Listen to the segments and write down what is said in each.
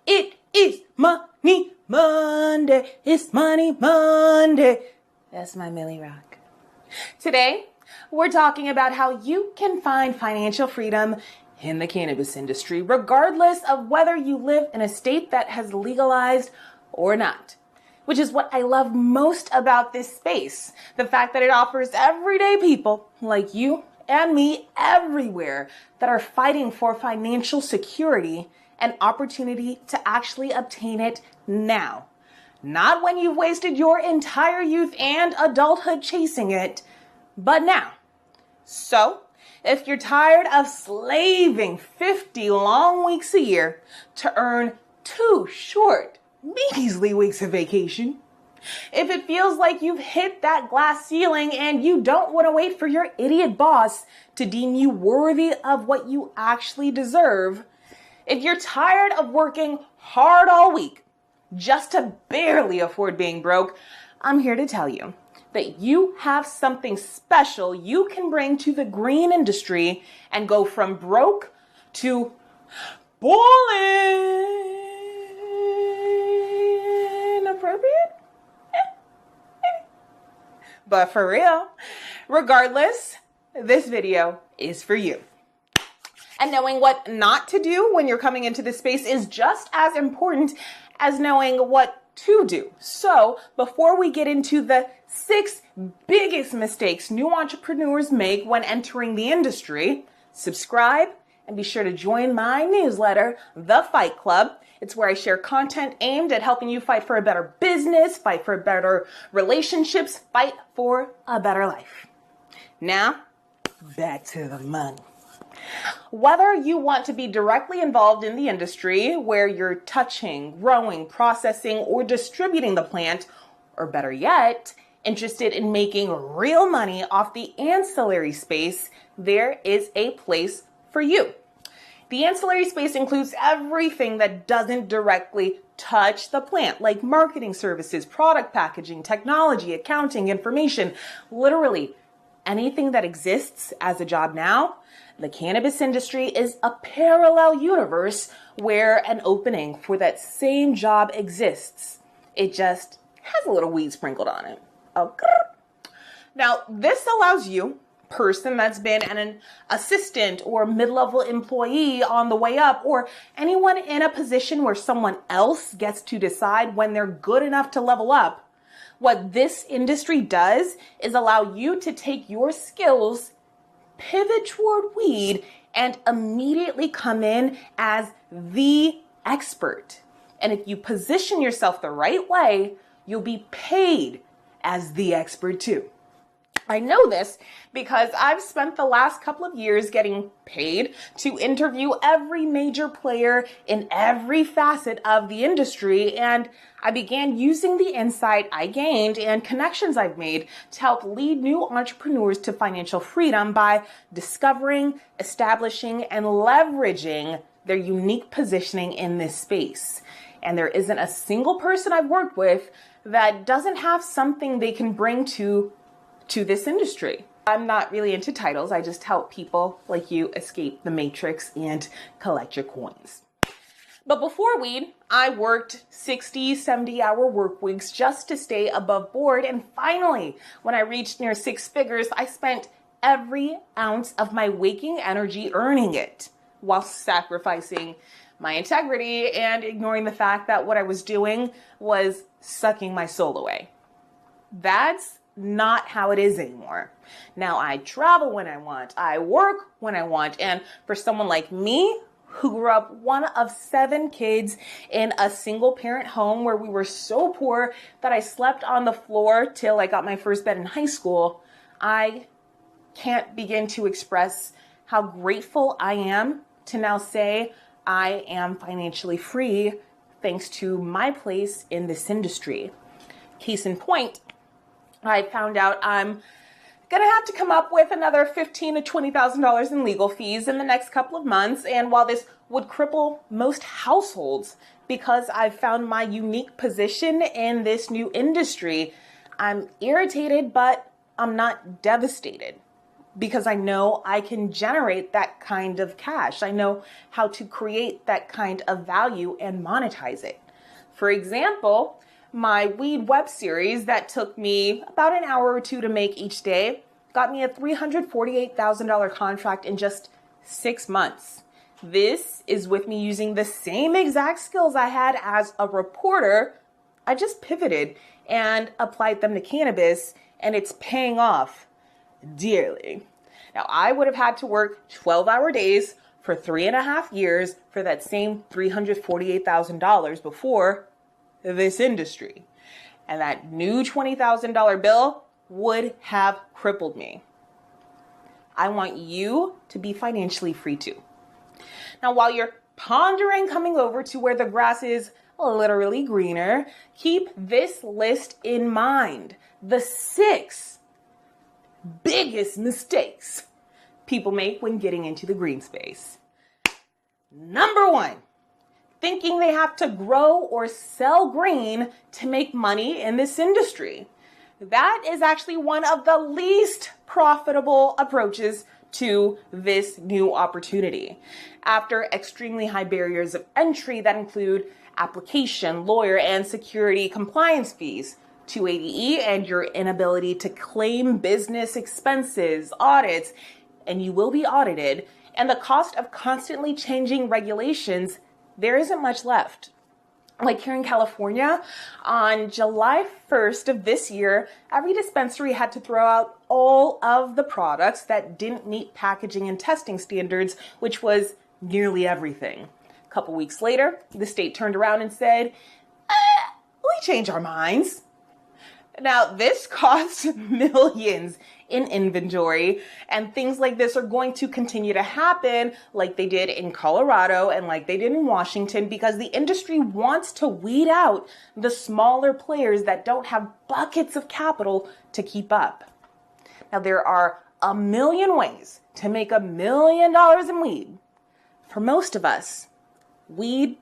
It is Money Monday. It's Money Monday. That's my Millie Rock. Today, we're talking about how you can find financial freedom in the cannabis industry, regardless of whether you live in a state that has legalized or not. Which is what I love most about this space. The fact that it offers everyday people like you and me everywhere that are fighting for financial security and opportunity to actually obtain it now. Not when you've wasted your entire youth and adulthood chasing it, but now. So, if you're tired of slaving 50 long weeks a year to earn 2 short, measly weeks of vacation, if it feels like you've hit that glass ceiling and you don't want to wait for your idiot boss to deem you worthy of what you actually deserve, if you're tired of working hard all week just to barely afford being broke, I'm here to tell you that you have something special you can bring to the green industry and go from broke to ballin'. Appropriate? But for real, regardless, this video is for you. And knowing what not to do when you're coming into this space is just as important as knowing what to do. So before we get into the 6 biggest mistakes new entrepreneurs make when entering the industry, subscribe and be sure to join my newsletter, The Fight Club. It's where I share content aimed at helping you fight for a better business, fight for better relationships, fight for a better life. Now, back to the money. Whether you want to be directly involved in the industry where you're touching, growing, processing, or distributing the plant, or better yet, interested in making real money off the ancillary space, there is a place for you. The ancillary space includes everything that doesn't directly touch the plant, like marketing services, product packaging, technology, accounting, information, literally anything that exists as a job now. The cannabis industry is a parallel universe where an opening for that same job exists. It just has a little weed sprinkled on it. Okay. Now, this allows you, person that's been an assistant or mid-level employee on the way up, or anyone in a position where someone else gets to decide when they're good enough to level up. What this industry does is allow you to take your skills, pivot toward weed, and immediately come in as the expert. And if you position yourself the right way, you'll be paid as the expert too. I know this because I've spent the last couple of years getting paid to interview every major player in every facet of the industry, and I began using the insight I gained and connections I've made to help lead new entrepreneurs to financial freedom by discovering, establishing, and leveraging their unique positioning in this space. And there isn't a single person I've worked with that doesn't have something they can bring to this industry. I'm not really into titles. I just help people like you escape the matrix and collect your coins. But before weed, I worked 60, 70-hour work weeks just to stay above board. And finally, when I reached near 6 figures, I spent every ounce of my waking energy earning it while sacrificing my integrity and ignoring the fact that what I was doing was sucking my soul away. That's not how it is anymore. Now I travel when I want, I work when I want, and for someone like me, who grew up one of 7 kids in a single parent home where we were so poor that I slept on the floor till I got my first bed in high school, I can't begin to express how grateful I am to now say I am financially free thanks to my place in this industry. Case in point, I found out I'm going to have to come up with another $15,000 to $20,000 in legal fees in the next couple of months. And while this would cripple most households because I've found my unique position in this new industry, I'm irritated, but I'm not devastated. because I know I can generate that kind of cash. I know how to create that kind of value and monetize it. For example, my weed web series that took me about an hour or two to make each day got me a $348,000 contract in just 6 months. This is with me using the same exact skills I had as a reporter. I just pivoted and applied them to cannabis, and it's paying off dearly. Now, I would have had to work 12-hour days for 3.5 years for that same $348,000 before this industry. And that new $20,000 bill would have crippled me. I want you to be financially free too. Now, while you're pondering coming over to where the grass is literally greener, keep this list in mind. The 6 biggest mistakes people make when getting into the green space. Number 1, thinking they have to grow or sell green to make money in this industry. That is actually one of the least profitable approaches to this new opportunity. After extremely high barriers of entry that include application, lawyer, and security compliance fees, 280E, and your inability to claim business expenses, audits, and you will be audited, and the cost of constantly changing regulations, there isn't much left. Like here in California, on July 1st of this year, every dispensary had to throw out all of the products that didn't meet packaging and testing standards, which was nearly everything. A couple weeks later, the state turned around and said, we changed our minds. Now, this costs millions in inventory, and things like this are going to continue to happen like they did in Colorado and like they did in Washington, because the industry wants to weed out the smaller players that don't have buckets of capital to keep up. Now, there are a million ways to make $1 million in weed. For most of us, weed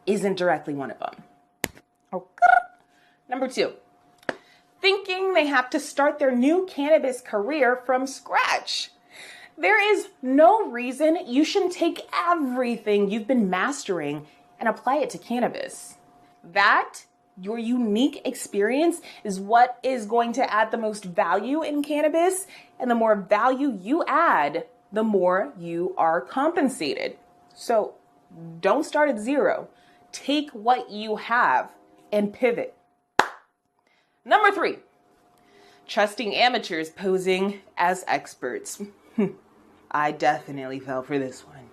isn't directly one of them. Okay. Number 2. Thinking they have to start their new cannabis career from scratch. There is no reason you shouldn't take everything you've been mastering and apply it to cannabis. That, your unique experience, is what is going to add the most value in cannabis, and the more value you add, the more you are compensated. So don't start at zero. Take what you have and pivot. Number 3, trusting amateurs posing as experts. I definitely fell for this one.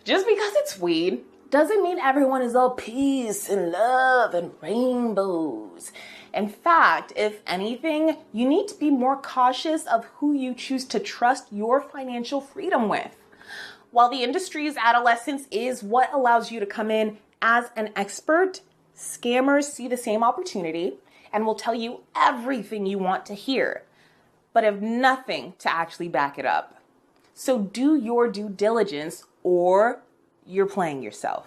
Just because it's weed doesn't mean everyone is all peace and love and rainbows. In fact, if anything, you need to be more cautious of who you choose to trust your financial freedom with. While the industry's adolescence is what allows you to come in as an expert, scammers see the same opportunity and will tell you everything you want to hear, but have nothing to actually back it up. So do your due diligence, or you're playing yourself.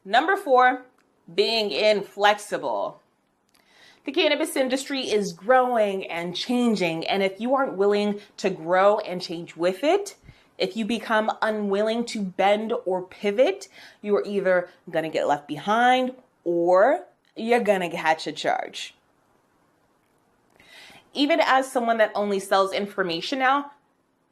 Number 4, being inflexible. The cannabis industry is growing and changing, and if you aren't willing to grow and change with it, if you become unwilling to bend or pivot, you are either going to get left behind or you're gonna catch a charge. Even as someone that only sells information now,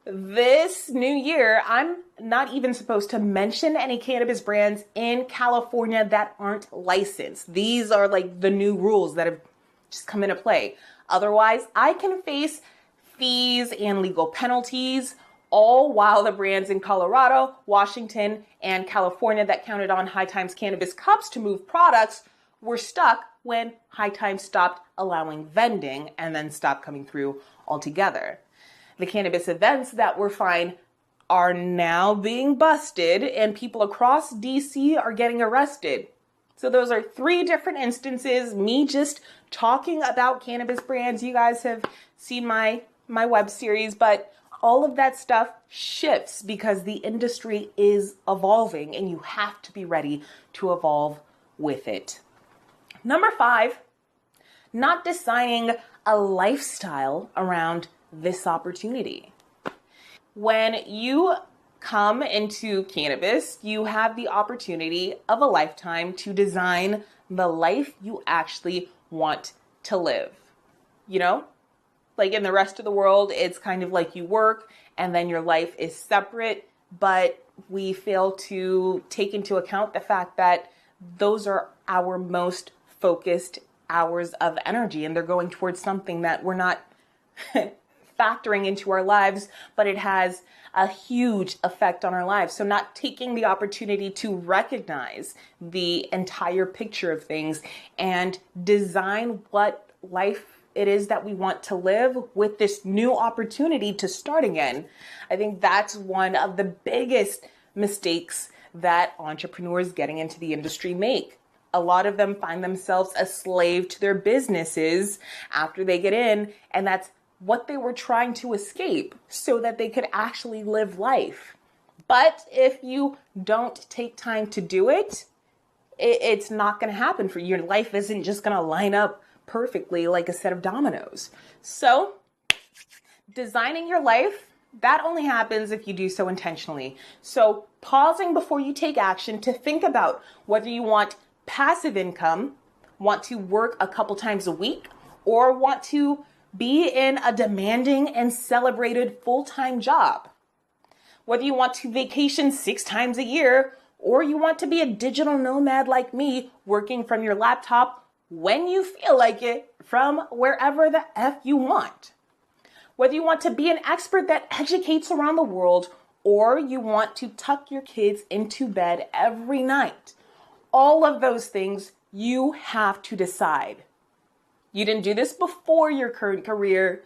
this new year, I'm not even supposed to mention any cannabis brands in California that aren't licensed. These are like the new rules that have just come into play. Otherwise, I can face fees and legal penalties, all while the brands in Colorado, Washington, and California that counted on High Times cannabis cups to move products were stuck when High Times stopped allowing vending and then stopped coming through altogether. The cannabis events that were fine are now being busted, and people across DC are getting arrested. So those are 3 different instances, me just talking about cannabis brands. You guys have seen my web series, but all of that stuff shifts because the industry is evolving and you have to be ready to evolve with it. Number 5, not designing a lifestyle around this opportunity. When you come into cannabis, you have the opportunity of a lifetime to design the life you actually want to live. You know, like in the rest of the world, it's kind of like you work and then your life is separate, but we fail to take into account the fact that those are our most focused hours of energy, and they're going towards something that we're not factoring into our lives, but it has a huge effect on our lives. So not taking the opportunity to recognize the entire picture of things and design what life it is that we want to live with this new opportunity to start again. I think that's one of the biggest mistakes that entrepreneurs getting into the industry make. A lot of them find themselves a slave to their businesses after they get in, and that's what they were trying to escape so that they could actually live life. But if you don't take time to do it, it's not going to happen for you. Your life isn't just going to line up perfectly like a set of dominoes. So designing your life, that only happens if you do so intentionally. So pausing before you take action to think about whether you want passive income, want to work a couple times a week, or want to be in a demanding and celebrated full-time job. Whether you want to vacation 6 times a year, or you want to be a digital nomad like me, working from your laptop when you feel like it, from wherever the F you want. Whether you want to be an expert that educates around the world, or you want to tuck your kids into bed every night. All of those things you have to decide. You didn't do this before your current career.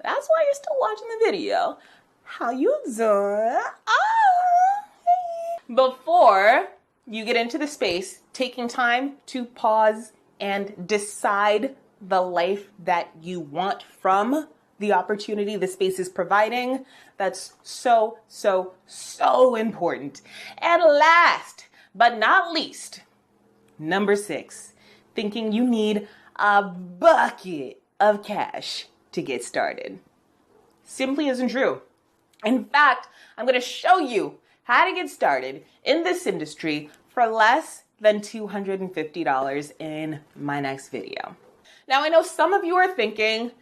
That's why you're still watching the video. How you doing? Hey. Before you get into the space, taking time to pause and decide the life that you want from the opportunity the space is providing. That's so, so, so important. And last but not least, number 6, thinking you need a bucket of cash to get started. Simply isn't true. In fact, I'm going to show you how to get started in this industry for less than $250 in my next video. Now, I know some of you are thinking,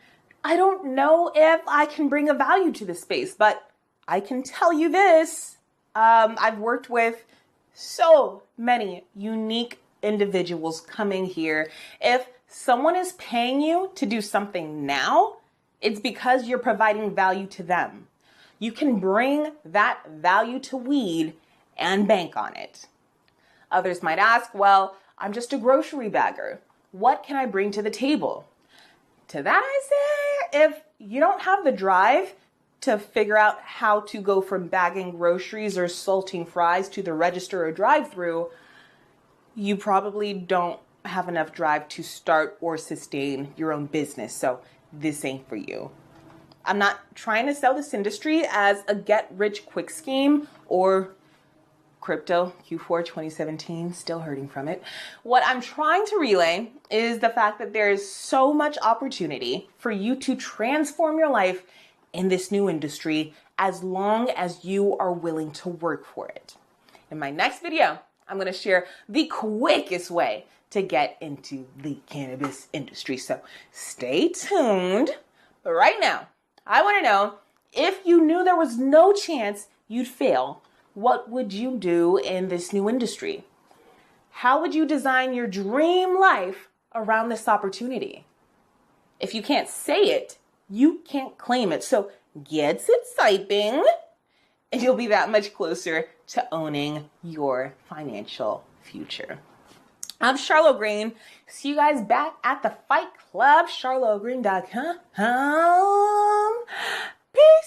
I don't know if I can bring a value to this space, but I can tell you this. I've worked with so many unique individuals coming here. If someone is paying you to do something now, it's because you're providing value to them. You can bring that value to weed and bank on it. Others might ask, well, I'm just a grocery bagger. What can I bring to the table? To that I say, if you don't have the drive to figure out how to go from bagging groceries or salting fries to the register or drive-through, you probably don't have enough drive to start or sustain your own business. So this ain't for you. I'm not trying to sell this industry as a get-rich-quick scheme or crypto Q4 2017, still hurting from it. What I'm trying to relay is the fact that there is so much opportunity for you to transform your life in this new industry as long as you are willing to work for it. In my next video, I'm going to share the quickest way to get into the cannabis industry. So stay tuned. But right now, I want to know, if you knew there was no chance you'd fail, what would you do in this new industry? How would you design your dream life around this opportunity? If you can't say it, you can't claim it. So get it typing, and you'll be that much closer to owning your financial future. I'm Charlotte Green. See you guys back at the Fight Club, charlottegreen.com. Peace.